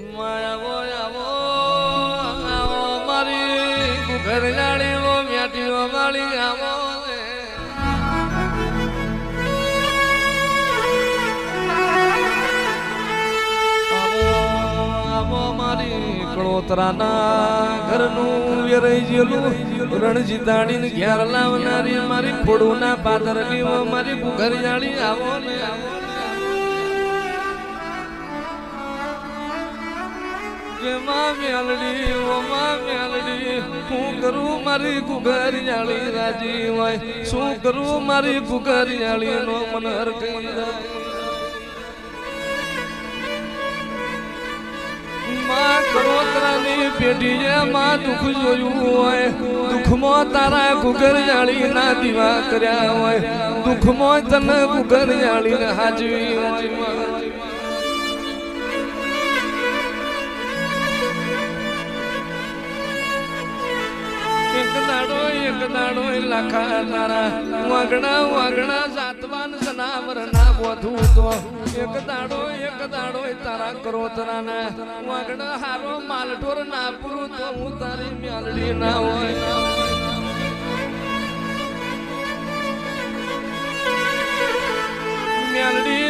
આવો આવો આવો મારી ઘર જાણી લો મ્યાટીઓ માળી આવો કળોતરાના ઘરનું વેરાઈ જેલું રણજીતાડીને ઘેર લાવનારી મારી ખોડુના પાદરની મારી ઘર જાણી આવો ને જેમાં મેલડી ઓમાં મેલડી શું કરું મારી ઘર જાણી રાજી હોય શું કરું મારી ઘર જાણી નો મન હરકઈ માં કરોતરાની પેઢીએ માં દુઃખ જોયું હોય દુઃખમાં તારા ઘર જાળી ના દીવા કર્યા હોય દુઃખમાં તને ઘર જાળીને હાજવી હોય એક દાડો લાખા તારા વાગણા સાતવાન સનાવર ના બોધું તો એક દાડો તારા કરોતરાના વાગણા હારો માલઢોર ના પૂરું તો હું તારી મ્યાલડી ના હોય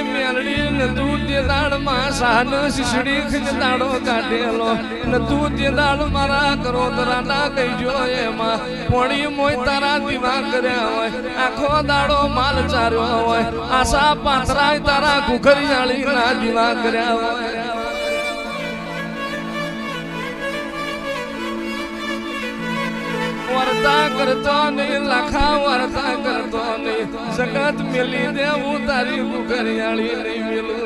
મેલડી ને તું તે દાડ માં સાન શીશડી ખજ દાડો કાઢેલો ને તું તે દાડ મારા કરોતરાના કહીજો એમાં પોણી મોય તારા દીવા કર્યા હોય આખો દાડો માલ ચાર્યો હોય આશા પાથરાય તારા ઘુઘરી જાળી ના દીવા કર્યા હોય વર્તા કરતો નહીં લાખા વર્તા કરતો નહીં જગત મેલી દેવું તારી ઘરિયાળી નહીં મેલું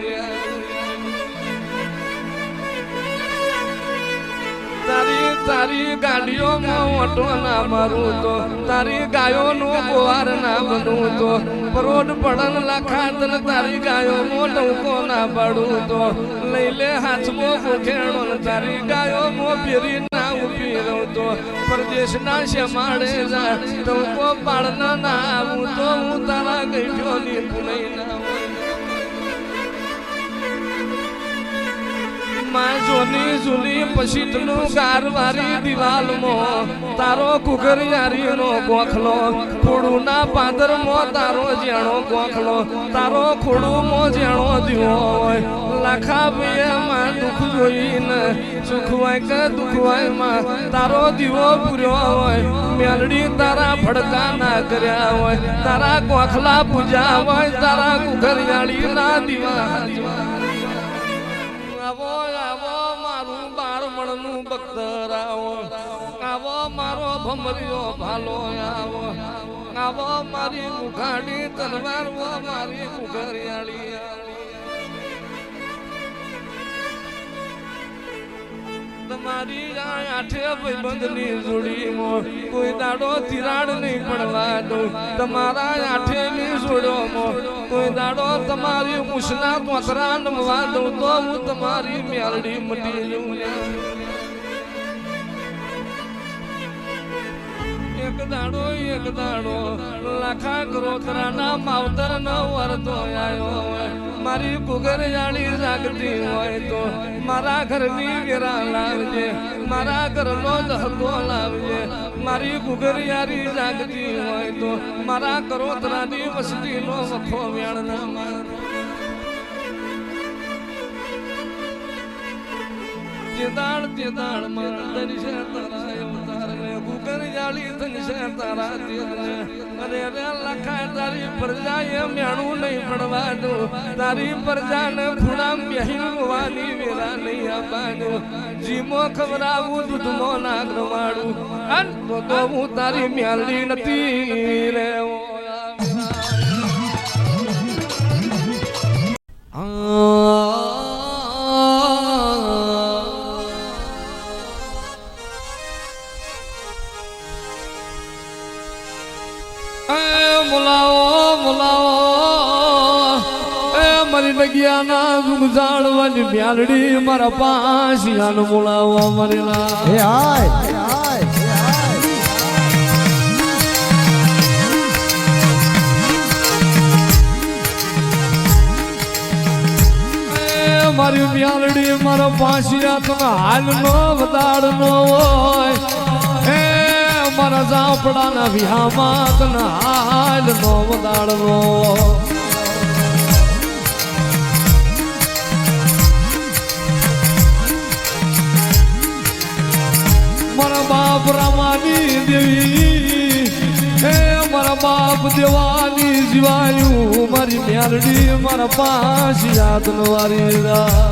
તારી ગાડીઓમાં ઓટો ના મારું તો તારી ગાયોનો ગોવાર ના બનવું તો પરોડ પડન લાખા તન તારી ગાયોમાં ડંકો ના પાડું તો લઈ લે હાથમાં ગોખેણો તારી ગાયોમાં ફેરી ના ઉભી રહું તો પરદેશના શેમાડે જા ડંકો પાડના ના આવું તો હું તારા ગઈઠોની પુનઈ ના જોની જૂની પછીટનું ગારવારી દિવાલમાં તારો ઘુઘરિયારીનો ગોખલો ખોડુના પાદરમાં તારો જેણો ગોખલો તારો ખોડુમાં જેણો દીવો હોય લાખા ભાઈમાં દુઃખ જોઈને સુખ હોય કે દુઃખ હોય માં તારો દીવો પૂર્યો હોય મેલડી તારા ભડકા ના કર્યા હોય તારા ગોખલા પૂજા હોય તારા ઘુઘરિયાળી ના દીવા આવો આવો મારું બારમણનું બખ્તર આવો મારો ભમરીઓ ભાલો આવો મારી મુખાડી તલવાર મારી ઘુઘરિયાળી તમારી આઠે ભાઈબંધની જોડીમાં કોઈ દાડો તિરાડ નહીં પડવા દઉં તમારા આઠેની જોડોમાં કોઈ દાડો તમારી મુસના કોતરા નમવા દઉં તો હું તમારી મેલડી મટી જઉં એક દાડો લાખા કરોતરાના માવતર ન વરતો આવ્યો હોય મારી ઘુઘરિયાળી જાગતી હોય તો મારા ઘરની વેરા લાવજે મારા ઘરનો દહકો લાવજે મારી ઘુઘરિયાળી જાગતી હોય તો મારા કરોતરાની વસ્તીનો વખો વેણ ના માર તે દાળ માં દર્શે તારા અવતારને ઘુઘરિયાળી થશે તારા તેરને અને રે લખા તારી પ્રજાએ મેણું નહીં પડવા દો તારી પ્રજાને ખૂણામ બેહી હોવાની વેરા નહીં આપવાનું જીમો ખવડાવું દૂધમો ના ગરવાડું અન તો હું તારી મેલડી નથી રે જગ્યાના ગુજાળવાની મ્યાલડી મારા પાસિયાનો બોલાવવા મરેલા હે હાય મારી મ્યાલડી મારા પાસિયા તને હાલ નો વધાડ નો હોય એ મારા ઝાપડાના વિહામાં તને હાલ નો વધાડ નો મારા બાપ રામાની દેવી હે મારા બાપ દેવાની જીવાયું મારી મ્યાલડી મારા પાસિયા તને વારી રા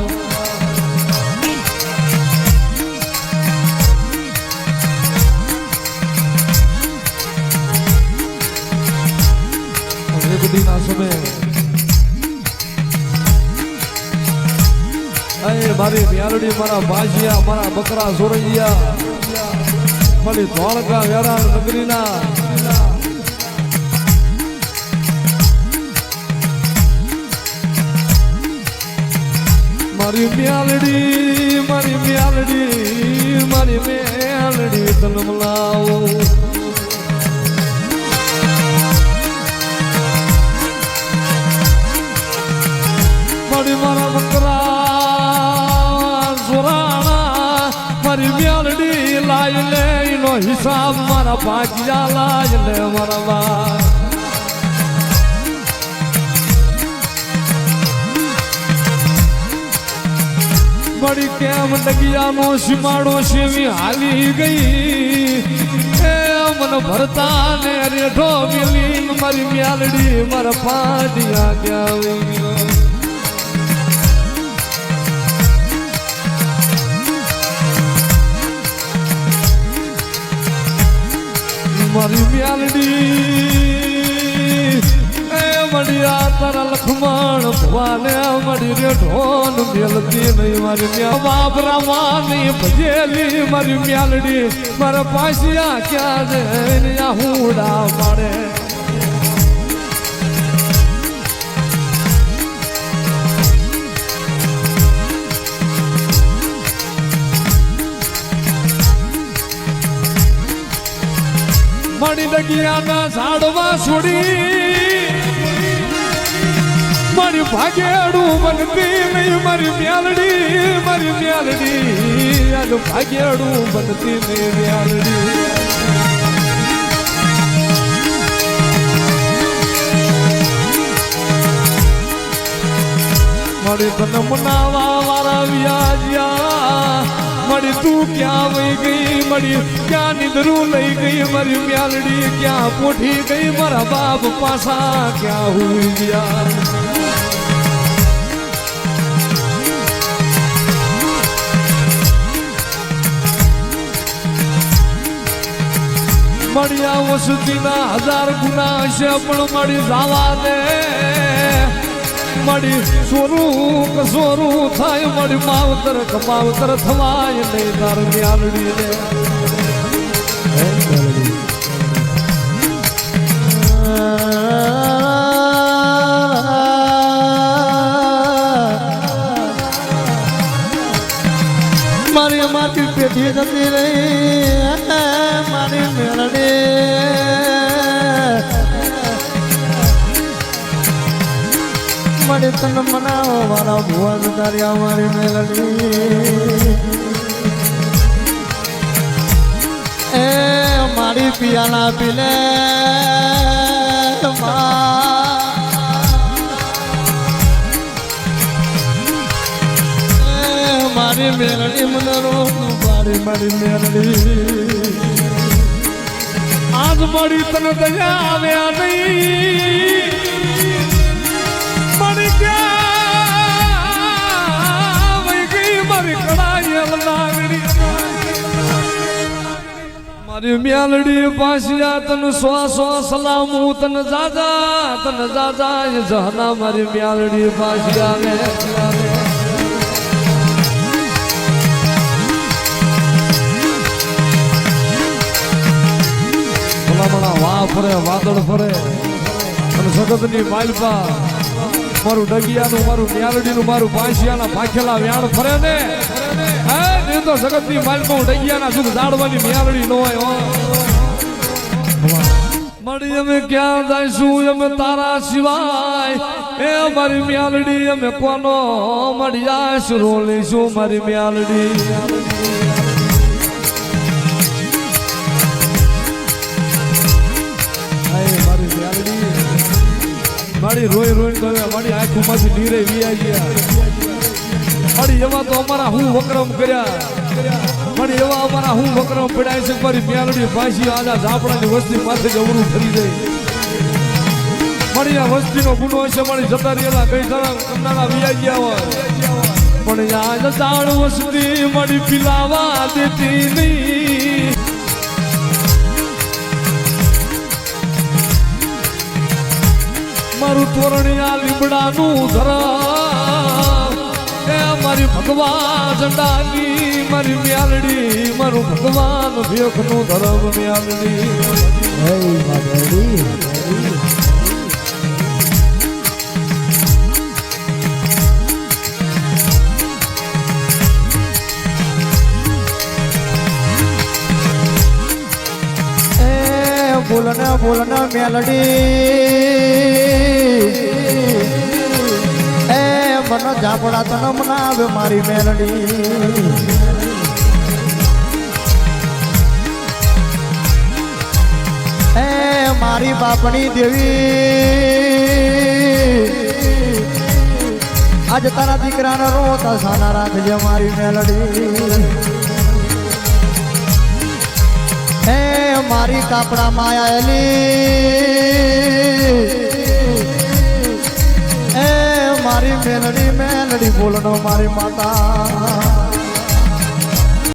ના સમય મારી મ્યાલડી મારા ભાજિયા મારા બકરા સોરૈયા મારી ધોળકા વેરા નગરીના મારી મ્યાલડી મારી મ્યાલડી મારી મ્યાલડી તન લાવો મારા બકરા સોરાણા મારી મ્યાલડી લાય લે એનો હિસાબ મારા ભાગ્યા લાય લે મારા બા મળી કેમ ડગિયાનો સીમાડો સેવી હાલી ગઈ એ મને ભરતા ને રેઠો મિલી મારી મ્યાલડી મારા પાટિયા ક્યાં ગયો મારી મ્યાલડી એ મળ્યા તારા લખમણ ભવાને મળી રે ઢોન મેલતી નહીં મારી મ્યા બાપ રામાની ભજેલી મારી મ્યાલડી મારા પાસિયા ક્યાં જઈને હુડા પાડે મળી ડગિયાના ઝાડમાં છોડી મારી ભાગેડું બનતી નહીં મારી મ્યાલડી આજ ભાગેડું બનતી નહીં મ્યાલડી મળી તને મનાવા વાળા વ્યાજ્યા મળી તું ક્યાં વહી ગઈ મળી ક્યાં નિંદરું લઈ ગઈ મારી મ્યાલડી ક્યાં પોઠી ગઈ મારા બાપ પાસા ક્યાં હુઈ ગયા મળ્યા વસતીના 1000 ગુના છે પણ મળી જવા દે મળી સોરું થાય મળી માવતર કમાવતર થવાય નહીં તાર મ્યાલડી ને મારી માટી પેઢી જતી રહી મારી મ્યાલડી મળી તને મનાવો મારા ભુવન તાર્યા મારી મ્યાલડી એ મારી પિયાના પીલે મારી મ્યાલડી મને રોજ મારી મ્યાલડી આજ મળી તને દયા આવ્યા નહીં મળી ક્યાં વહી ગઈ મારી કડાઈ લાગણી મારી મ્યાલડી પાસિયા તને સો સલામું તને જાજા જહના મારી મ્યાલડી પાસિયા ને વાહ ફરે વાદળ ફરે અને જગતની માલપા મારું ડગિયાનું મારું મ્યાલડીનું મારું પાસિયાના ભાખેલા વ્યાણ ફરે ને એ તો જગતની માલપા હું ડગિયાના સુખ જાડવાની મ્યાલડી ન હોય મળી અમે ક્યાં જઈશું અમે તારા સિવાય એ મારી મ્યાલડી અમે કોનો મળ્યા સુરો લઈશું મારી મ્યાલડી મારી રોઈ રોઈ તો મારી આંખોમાંથી નીરે વિયા ગયા મારી એવા તો અમારા હું વક્રમ કર્યા મારી એવા અમારા હું વક્રમ પડાય છે મારી મ્યાલડી પાછી આજા ઝાપડાની વસ્તી પાસે જ અવરું ફરી જાય મારી આ વસ્તીનો ગુનો છે મારી જતા રહેલા કઈ જણા વિયા ગયા હોય પણ આજ જાણ વસ્તી મારી પીલાવા દેતી નહીં મારું તોરણિયા લીમડાનું ધરમ એ મારી ભગવાન ઝંડાની મારી મ્યાલડી મારું ભગવાન ભેખનું ધરમ મ્યાલડી હે મારી બોલના મેલડી એ મને ઝાપડા તને મનાવે મારી મેલડી એ મારી બાપની દેવી આજ તારા દીકરાને રોતા સાના રાખજે મારી મેલડી હે મારી કાપડા માયાલી એ મારી મેલડી બોલનો મારી માતા